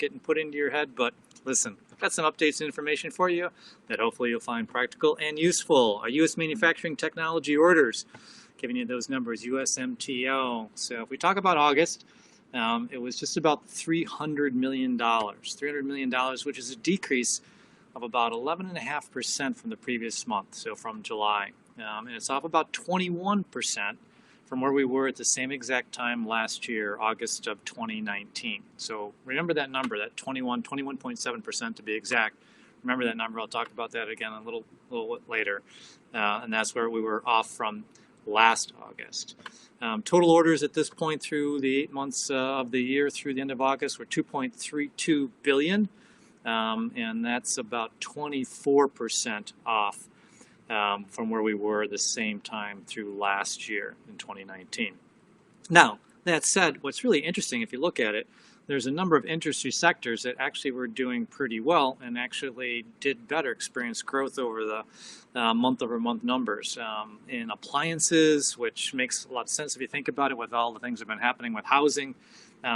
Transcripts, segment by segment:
getting put into your head, but listen, I've got some updates and information for you that hopefully you'll find practical and useful. Our U.S. manufacturing technology orders, giving you those numbers, USMTO. So if we talk about August, it was just about $300 million. $300 million, which is a decrease of about 11.5% from the previous month, so from July. And it's off about 21% from where we were at the same exact time last year, August of 2019. So remember that number, that 21.7% to be exact. Remember that number. I'll talk about that again a little bit later. And that's where we were off from last August. Total orders at this point through the 8 months of the year through the end of August were $2.32 billion, and that's about 24% off from where we were the same time through last year in 2019. Now, that said, what's really interesting, if you look at it, there's a number of industry sectors that actually were doing pretty well and actually did better, experienced growth over the month-over-month numbers. In appliances, which makes a lot of sense if you think about it with all the things that have been happening with housing.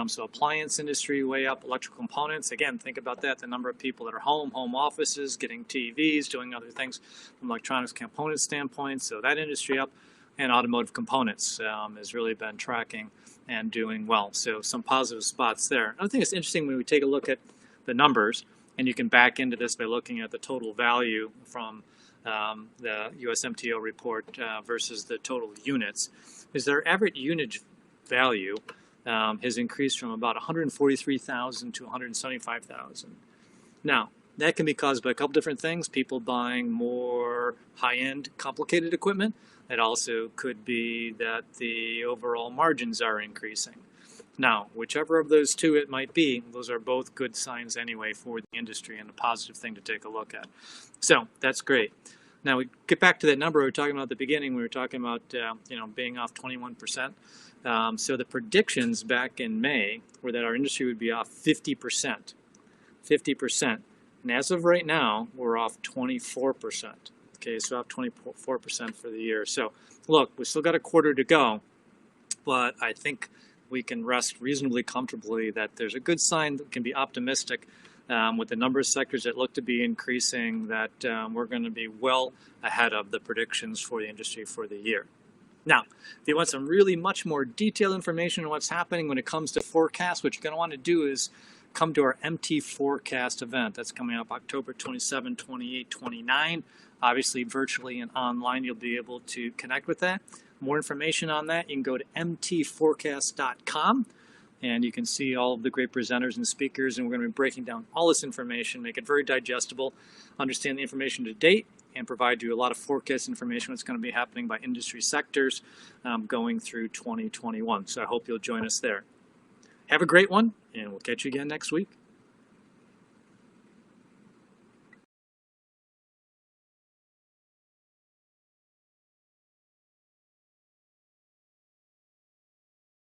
So appliance industry way up, electrical components, again, think about that, the number of people that are home offices, getting TVs, doing other things from electronics component standpoint, so that industry up, and automotive components has really been tracking and doing well. So some positive spots there. Another thing that's interesting when we take a look at the numbers, and you can back into this by looking at the total value from the USMTO report versus the total units, is their average unit value has increased from about 143,000 to 175,000. Now, that can be caused by a couple different things. People buying more high-end, complicated equipment. It also could be that the overall margins are increasing. Now, whichever of those two it might be, those are both good signs anyway for the industry and a positive thing to take a look at. So that's great. Now, we get back to that number we were talking about at the beginning. We were talking about being off 21%. So the predictions back in May were that our industry would be off 50%. 50%. And as of right now, we're off 24%. Okay, so off 24% for the year. So look, we still got a quarter to go, but I think we can rest reasonably comfortably that there's a good sign that can be optimistic with the number of sectors that look to be increasing, that we're going to be well ahead of the predictions for the industry for the year. Now, if you want some really much more detailed information on what's happening when it comes to forecasts, what you're going to want to do is come to our MT Forecast event. That's coming up October 27, 28, 29. Obviously, virtually and online, you'll be able to connect with that. More information on that, you can go to mtforecast.com, and you can see all of the great presenters and speakers, and we're going to be breaking down all this information, make it very digestible, understand the information to date, and provide you a lot of forecast information what's going to be happening by industry sectors going through 2021. So I hope you'll join us there. Have a great one, and we'll catch you again next week.